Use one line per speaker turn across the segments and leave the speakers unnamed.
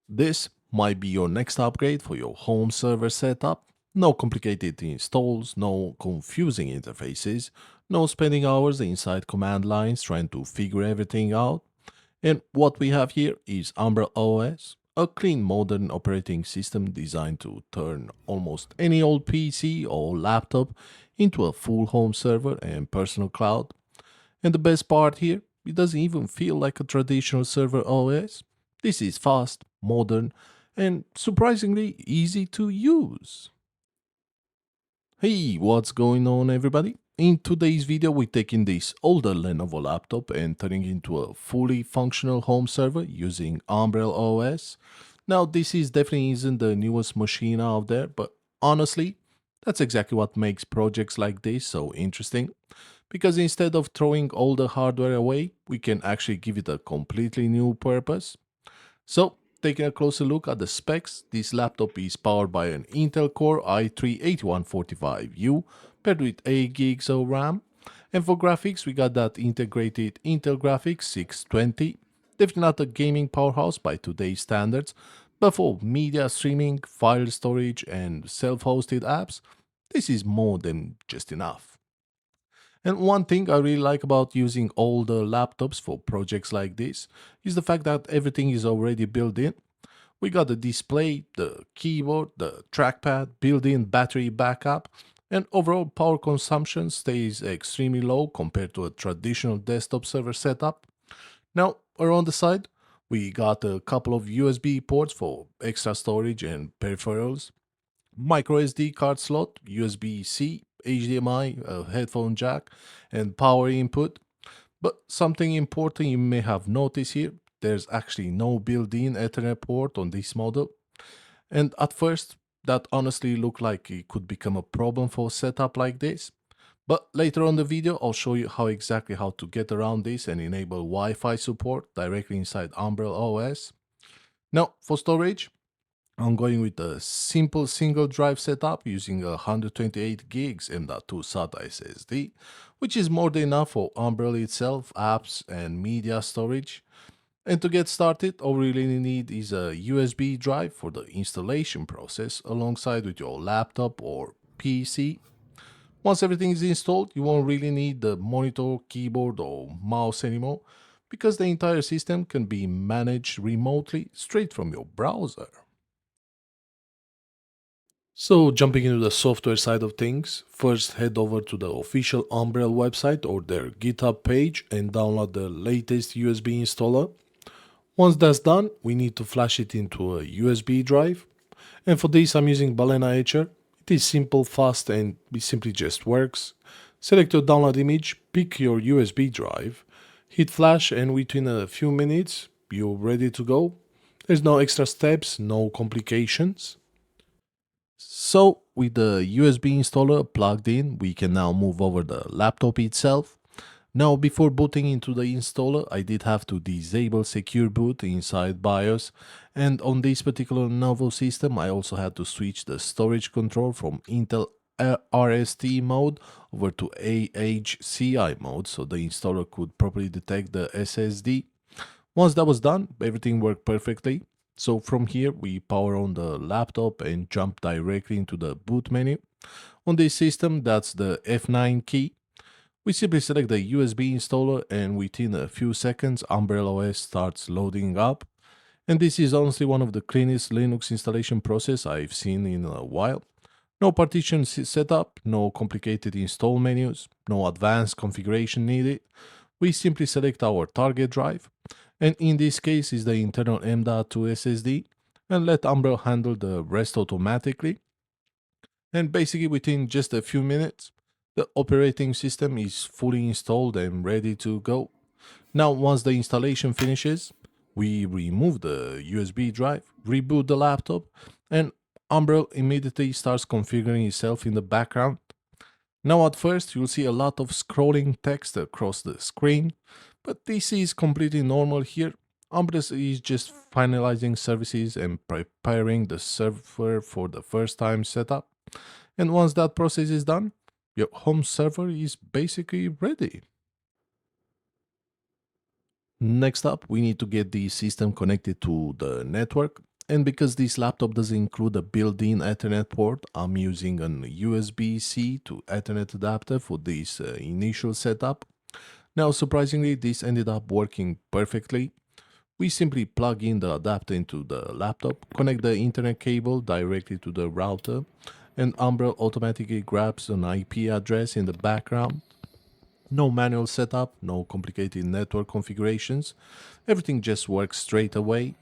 This might be your next upgrade for your home server setup. No complicated installs, no confusing interfaces, no spending hours inside command lines trying to figure everything out. And what we have here is Umbrel OS, a clean modern operating system designed to turn almost any old PC or laptop into a full home server and personal cloud. And the best part here, it doesn't even feel like a traditional server OS. This is fast, modern, and surprisingly easy to use. Hey, what's going on everybody? In today's video, we're taking this older Lenovo laptop and turning it into a fully functional home server using Umbrel OS. Now, this is definitely isn't the newest machine out there, but honestly, that's exactly what makes projects like this so interesting. Because instead of throwing all the hardware away, we can actually give it a completely new purpose. So, taking a closer look at the specs, this laptop is powered by an Intel Core i3-8145U paired with 8 gigs of RAM. And for graphics, we got that integrated Intel Graphics 620. Definitely not a gaming powerhouse by today's standards, but for media streaming, file storage, and self-hosted apps, this is more than just enough. And one thing I really like about using older laptops for projects like this is the fact that everything is already built in. We got the display, the keyboard, the trackpad, built-in battery backup, and overall power consumption stays extremely low compared to a traditional desktop server setup. Now, around the side, we got a couple of USB ports for extra storage and peripherals, micro SD card slot, USB-C, HDMI, a headphone jack, and power input. But something important you may have noticed here, there's actually no built-in Ethernet port on this model. And at first, that honestly looked like it could become a problem for a setup like this. But later on the video, I'll show you how to get around this and enable Wi-Fi support directly inside Umbrel OS. Now, for storage, I'm going with a simple single drive setup using a 128 gigs M.2 SATA SSD, which is more than enough for Umbrel itself, apps, and media storage. And to get started, all we really need is a USB drive for the installation process alongside with your laptop or PC. Once everything is installed, you won't really need the monitor, keyboard, or mouse anymore because the entire system can be managed remotely straight from your browser. So, jumping into the software side of things, first head over to the official Umbrel website or their GitHub page and download the latest USB installer. Once that's done, we need to flash it into a USB drive. And for this, I'm using Balena Etcher. It is simple, fast, and it simply just works. Select your download image, pick your USB drive, hit flash, and within a few minutes, you're ready to go. There's no extra steps, no complications. So with the USB installer plugged in, we can now move over the laptop itself. Now before booting into the installer, I did have to disable secure boot inside BIOS, and on this particular Lenovo system I also had to switch the storage control from Intel RST mode over to AHCI mode so the installer could properly detect the SSD. Once that was done, everything worked perfectly. So from here, we power on the laptop and jump directly into the boot menu. On this system, that's the F9 key. We simply select the USB installer and within a few seconds, Umbrel OS starts loading up. And this is honestly one of the cleanest Linux installation process I've seen in a while. No partition setup, no complicated install menus, no advanced configuration needed. We simply select our target drive, and in this case is the internal M.2 SSD, and let Umbrel handle the rest automatically. And basically within just a few minutes, the operating system is fully installed and ready to go. Now once the installation finishes, we remove the USB drive, reboot the laptop, and Umbrel immediately starts configuring itself in the background. Now at first you'll see a lot of scrolling text across the screen, but this is completely normal here. Umbrel is just finalizing services and preparing the server for the first time setup. And once that process is done, your home server is basically ready. Next up, we need to get the system connected to the network. And because this laptop doesn't include a built-in Ethernet port, I'm using an USB-C to Ethernet adapter for this initial setup. Now, surprisingly, this ended up working perfectly. We simply plug in the adapter into the laptop, connect the Internet cable directly to the router, and Umbrel automatically grabs an IP address in the background. No manual setup, no complicated network configurations. Everything just works straight away.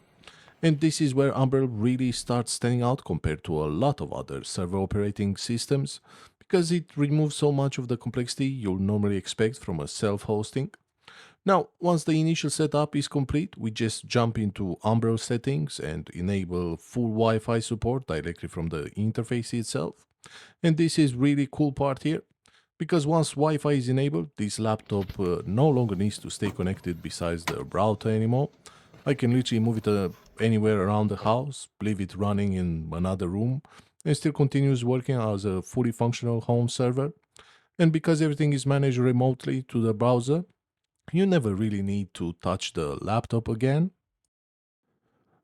And this is where Umbrel really starts standing out compared to a lot of other server operating systems, because it removes so much of the complexity you'll normally expect from a self-hosting. Now, once the initial setup is complete, we just jump into Umbrel settings and enable full Wi-Fi support directly from the interface itself. And this is really cool part here, because once Wi-Fi is enabled, this laptop no longer needs to stay connected besides the router anymore. I can literally move it anywhere around the house, leave it running in another room, and still continues working as a fully functional home server. And because everything is managed remotely to the browser, you never really need to touch the laptop again.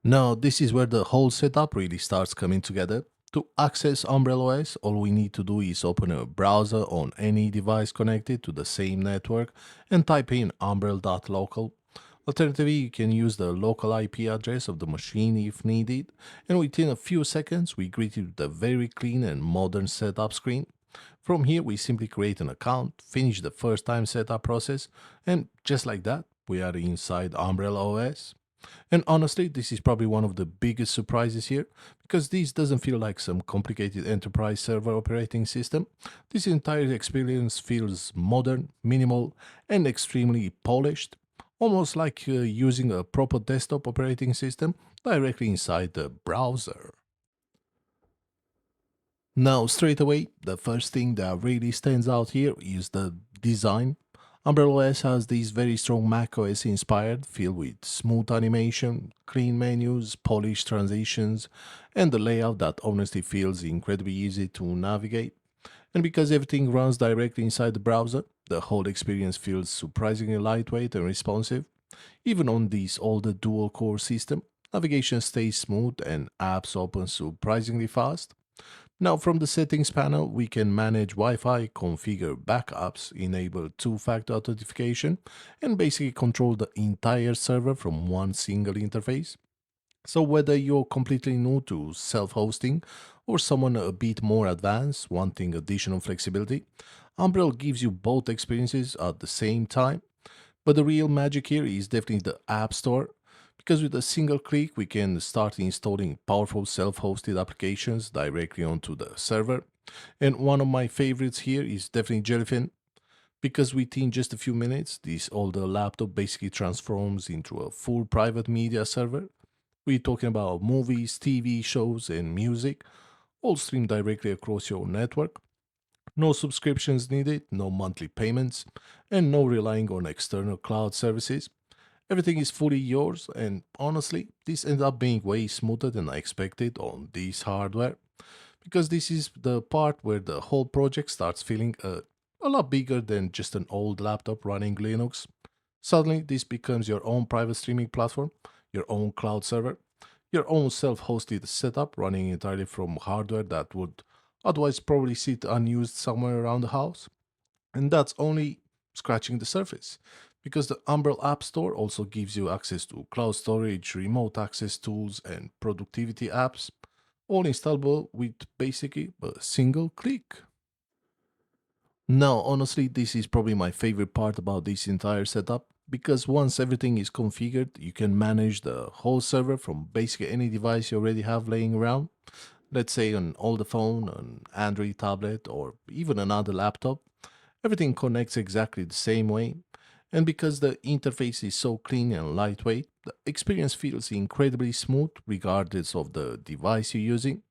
Now, this is where the whole setup really starts coming together. To access Umbrel OS, all we need to do is open a browser on any device connected to the same network and type in umbrel.local. Alternatively, you can use the local IP address of the machine if needed, and within a few seconds, we greet you with a very clean and modern setup screen. From here, we simply create an account, finish the first time setup process, and just like that, we are inside Umbrel OS. And honestly, this is probably one of the biggest surprises here, because this doesn't feel like some complicated enterprise server operating system. This entire experience feels modern, minimal, and extremely polished, almost like using a proper desktop operating system directly inside the browser. Now, straight away, the first thing that really stands out here is the design. Umbrella OS has this very strong macOS inspired feel with smooth animation, clean menus, polished transitions, and the layout that honestly feels incredibly easy to navigate. And because everything runs directly inside the browser, the whole experience feels surprisingly lightweight and responsive. Even on this older dual core system, navigation stays smooth and apps open surprisingly fast. Now, from the settings panel, we can manage Wi-Fi, configure backups, enable two-factor authentication, and basically control the entire server from one single interface. So whether you're completely new to self-hosting or someone a bit more advanced wanting additional flexibility, Umbrel gives you both experiences at the same time. But the real magic here is definitely the App Store, because with a single click we can start installing powerful self-hosted applications directly onto the server. And one of my favorites here is definitely Jellyfin, because within just a few minutes this older laptop basically transforms into a full private media server. We're talking about movies, TV shows, and music, all streamed directly across your network. No subscriptions needed, no monthly payments, and no relying on external cloud services. Everything is fully yours, and honestly, this ended up being way smoother than I expected on this hardware, because this is the part where the whole project starts feeling a lot bigger than just an old laptop running Linux. Suddenly, this becomes your own private streaming platform, your own cloud server, your own self-hosted setup running entirely from hardware that would otherwise probably sit unused somewhere around the house. And that's only scratching the surface, because the Umbrel App Store also gives you access to cloud storage, remote access tools, and productivity apps, all installable with basically a single click. Now, honestly, this is probably my favorite part about this entire setup, because once everything is configured, you can manage the whole server from basically any device you already have laying around. Let's say an older phone, an Android tablet, or even another laptop. Everything connects exactly the same way. And because the interface is so clean and lightweight, the experience feels incredibly smooth regardless of the device you're using,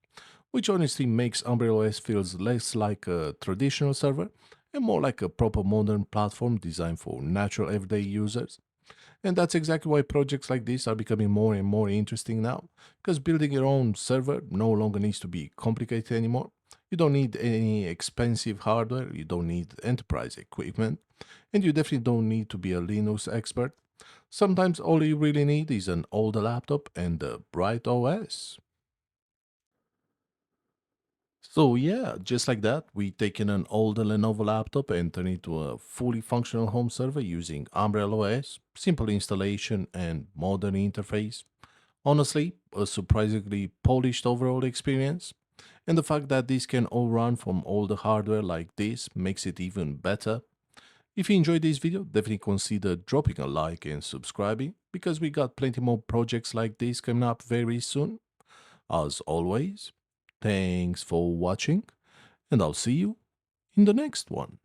which honestly makes Umbrella OS feels less like a traditional server and more like a proper modern platform designed for natural everyday users. And that's exactly why projects like this are becoming more and more interesting now, because building your own server no longer needs to be complicated anymore. You don't need any expensive hardware, you don't need enterprise equipment, and you definitely don't need to be a Linux expert. Sometimes all you really need is an older laptop and a bright OS. So yeah, just like that, we taken an older Lenovo laptop and turned it into a fully functional home server using Umbrel OS, simple installation and modern interface. Honestly, a surprisingly polished overall experience. And the fact that this can all run from older hardware like this makes it even better. If you enjoyed this video, definitely consider dropping a like and subscribing because we got plenty more projects like this coming up very soon. As always, thanks for watching and I'll see you in the next one.